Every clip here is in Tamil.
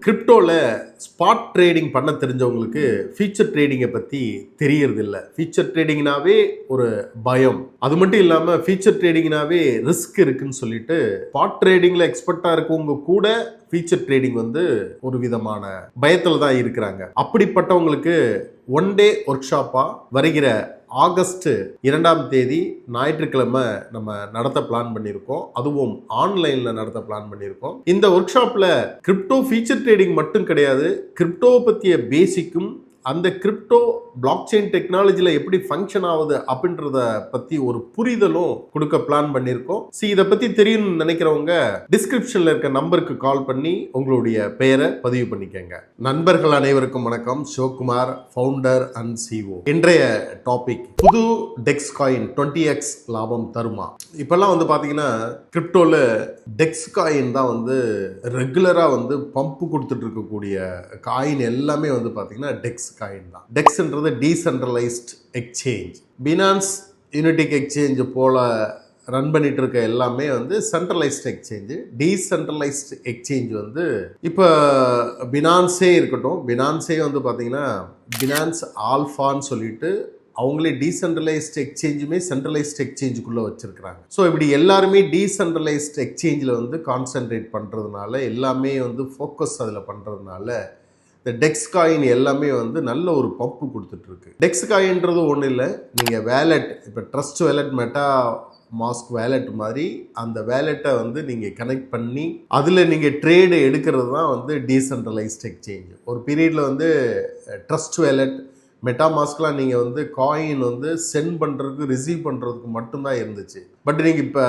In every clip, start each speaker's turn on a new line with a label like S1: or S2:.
S1: கிரிப்டோவில் ஸ்பாட் ட்ரேடிங் பண்ண தெரிஞ்சவங்களுக்கு ஃபியூச்சர் ட்ரேடிங்கை பற்றி தெரியறதில்ல. ஃபியூச்சர் ட்ரேடிங்னாவே ஒரு பயம். அது மட்டும் இல்லாமல் ஃபியூச்சர் ட்ரேடிங்னாவே ரிஸ்க் இருக்குன்னு சொல்லிட்டு ஸ்பாட் ட்ரேடிங்கில் எக்ஸ்பர்ட்டாக இருக்கவங்க கூட ஃபியூச்சர் ட்ரேடிங் ஒரு விதமான பயத்தில் தான் இருக்கிறாங்க. அப்படிப்பட்டவங்களுக்கு ஒன் டே ஒர்க் ஷாப்பாக வருகிற ஆகஸ்ட் 2ஆம் தேதி ஞாயிற்றுக்கிழமை நம்ம நடத்த பிளான் பண்ணியிருக்கோம். அதுவும் ஆன்லைனில் நடத்த பிளான் பண்ணியிருக்கோம். இந்த ஒர்க் ஷாப்பில் கிரிப்டோ ஃபியூச்சர் ட்ரேடிங் மட்டும் கிடையாது, கிரிப்டோவை பற்றிய பேசிக்கும் அந்த கிரிப்டோ பிளாக் செயின் டெக்னாலஜியில் எப்படி ஃபங்க்ஷன் ஆகுது அப்படின்றத பற்றி ஒரு புரிதலும் கொடுக்க பிளான் பண்ணியிருக்கோம். இதை பற்றி தெரியும்னு நினைக்கிறவங்க டிஸ்கிரிப்ஷனில் இருக்க நம்பருக்கு கால் பண்ணி உங்களுடைய பெயரை பதிவு பண்ணிக்கங்க. நண்பர்கள் அனைவருக்கும் வணக்கம். Sivakumar, founder and CO. இன்றைய டாபிக் புது டெக்ஸ் காயின் 20x லாபம் தருமா? இப்பெல்லாம் பார்த்தீங்கன்னா கிரிப்டோவில் டெக்ஸ் காயின் தான் ரெகுலராக பம்ப் கொடுத்துட்டு இருக்கக்கூடிய காயின் எல்லாமே பார்த்தீங்கன்னா டெக்ஸ் காயின் தான். டெக்ஸ்ன்றது டீசென்ட்ரலைஸ்ட் எக்ஸ்சேஞ்ச். பினான்ஸ் யூனிட்டிக் எக்ஸ்சேஞ்ச் போல ரன் பண்ணிட்டு இருக்க எல்லாமே சென்ட்ரலைஸ்ட் எக்ஸ்சேஞ்சு. டீசென்ட்ரலைஸ்ட் எக்ஸ்சேஞ்ச் இப்போ பினான்ஸே இருக்கட்டும், பினான்ஸே பார்த்தீங்கன்னா பினான்ஸ் ஆல்ஃபான்னு சொல்லிட்டு அவங்களே டீசென்ட்ரலைஸ்ட் எக்ஸ்சேஞ்சுமே சென்ட்ரலைஸ்ட் எக்ஸ்சேஞ்சுக்குள்ளே வச்சுருக்கிறாங்க. ஸோ இப்படி எல்லாருமே டீசென்ட்ரலைஸ்ட் எக்ஸ்சேஞ்சில் கான்சென்ட்ரேட் பண்ணுறதுனால, எல்லாமே ஃபோக்கஸ் அதில் பண்ணுறதுனால இந்த டெக்ஸ் காயின் எல்லாமே நல்ல ஒரு பம்ப்பு கொடுத்துட்ருக்கு. டெக்ஸ் காயின்றது ஒன்றும் இல்லை, நீங்கள் வேலெட், இப்போ trust wallet, meta mask wallet மாதிரி அந்த வேலெட்டை நீங்கள் கனெக்ட் பண்ணி அதில் நீங்கள் ட்ரேடு எடுக்கிறது தான் டீசென்ட்ரலைஸ்ட் எக்ஸ்சேஞ்ச். ஒரு பீரியடில் ட்ரஸ்ட் வேலெட், மெட்டா மாஸ்க்லாம் நீங்கள் காயின் சென்ட் பண்ணுறதுக்கு ரிசீவ் பண்ணுறதுக்கு மட்டும்தான் இருந்துச்சு. பட் நீங்கள் இப்போ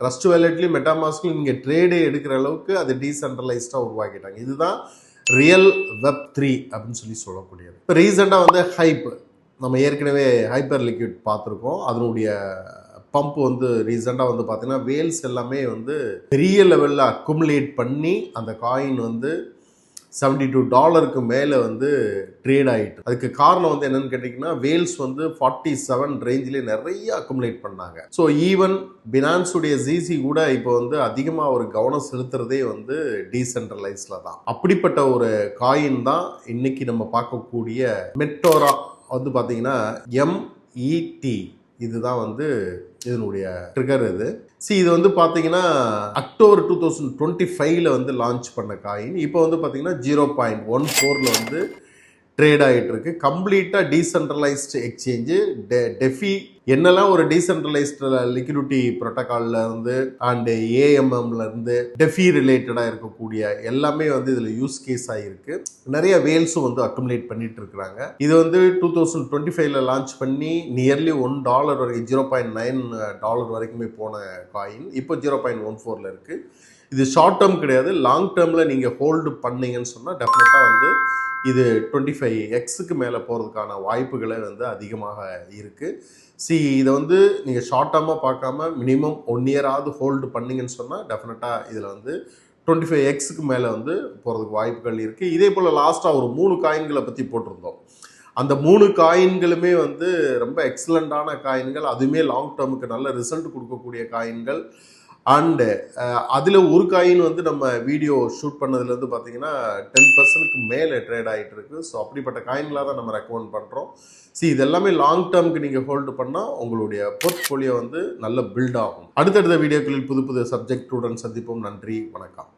S1: ட்ரஸ்ட் வேலெட்லேயும் மெட்டா மாஸ்க்லையும் நீங்கள் ட்ரேடே எடுக்கிற அளவுக்கு அது டீசென்ட்ரலைஸ்டாக உருவாக்கிட்டாங்க. இதுதான் ரியல் Web3 அப்படின்னு சொல்லக்கூடியது. இப்போ ரீசெண்டாக ஹைப், நம்ம ஏற்கனவே ஹைப்பர் லிக்விட் பார்த்துருக்கோம். அதனுடைய பம்ப் ரீசெண்டாக பார்த்தீங்கன்னா வேல்ஸ் எல்லாமே பெரிய லெவலில் அக்குமுலேட் பண்ணி அந்த காயின் $72 மேலே ட்ரேட் ஆகிட்டு. அதுக்கு காரணம் என்னன்னு கேட்டிங்கன்னா, வேல்ஸ் 47 ரேஞ்சிலே நிறைய அக்குமுலேட் பண்ணாங்க. ஸோ ஈவன் பினான்ஸுடைய ஜிசி கூட இப்போ அதிகமாக ஒரு கவனம் செலுத்துறதே டீசென்ட்ரலைஸ்டில் தான். அப்படிப்பட்ட ஒரு காயின் தான் இன்னைக்கு நம்ம பார்க்கக்கூடிய மெட்டோரா. பார்த்தீங்கன்னா MET, இதுதான் இதனுடைய ட்ரிகர். இது பார்த்தீங்கன்னா அக்டோபர் 2025 லான்ச் பண்ண காயின். இப்போ பார்த்தீங்கன்னா 0.14 ட்ரேட் ஆகிட்டு இருக்கு. கம்ப்ளீட்டாக டீசென்ட்ரலைஸ்டு எக்ஸ்சேஞ்சு. டெஃபி என்னெல்லாம் ஒரு டீசென்ட்ரலைஸ்ட் லிக்விடிட்டி ப்ரோட்டோகாலில் அண்டு AMMல டெஃபி ரிலேட்டடாக இருக்கக்கூடிய எல்லாமே இதில் யூஸ் கேஸ் ஆகிருக்கு. நிறைய வேல்ஸும் அக்குமுலேட் பண்ணிட்டு இருக்கிறாங்க. இது 2025 லான்ச் பண்ணி நியர்லி $1 வரைக்கும், $0.9 வரைக்குமே போன காயின் இப்போ 0.14 இருக்குது. இது ஷார்ட் டேர்ம் கிடையாது, லாங் டேர்மில் நீங்கள் ஹோல்டு பண்ணீங்கன்னு சொன்னால் டெஃபினட்டாக இது 25x மேலே போகிறதுக்கான வாய்ப்புகளே அதிகமாக இருக்குது. இதை நீங்கள் ஷார்ட் டேர்மாக பார்க்காம மினிமம் 1 இயராவது ஹோல்டு பண்ணிங்கன்னு சொன்னால் டெஃபினட்டாக இதில் 25x மேலே போகிறதுக்கு வாய்ப்புகள் இருக்குது. இதே போல் லாஸ்ட்டாக ஒரு 3 காயின்களை பற்றி போட்டிருந்தோம். அந்த 3 காயின்களுமே ரொம்ப எக்ஸலண்ட்டான காயின்கள். அதுவுமே லாங் டேர்முக்கு நல்ல ரிசல்ட் கொடுக்கக்கூடிய காயின்கள். அண்டு அதில் ஒரு காயின் நம்ம வீடியோ ஷூட் பண்ணதுலேருந்து பார்த்தீங்கன்னா 10%க்கு மேலே ட்ரேட் ஆகிட்டு இருக்கு. ஸோ அப்படிப்பட்ட காயின்களாக தான் நம்ம ரெக்கமெண்ட் பண்ணுறோம். இதெல்லாமே லாங் டேர்முக்கு நீங்கள் ஹோல்டு பண்ணால் உங்களுடைய போர்ட்ஃபோலியோ நல்ல பில்ட் ஆகும். அடுத்தடுத்த வீடியோக்களில் புது புது சப்ஜெக்டுடன் சந்திப்போம். நன்றி, வணக்கம்.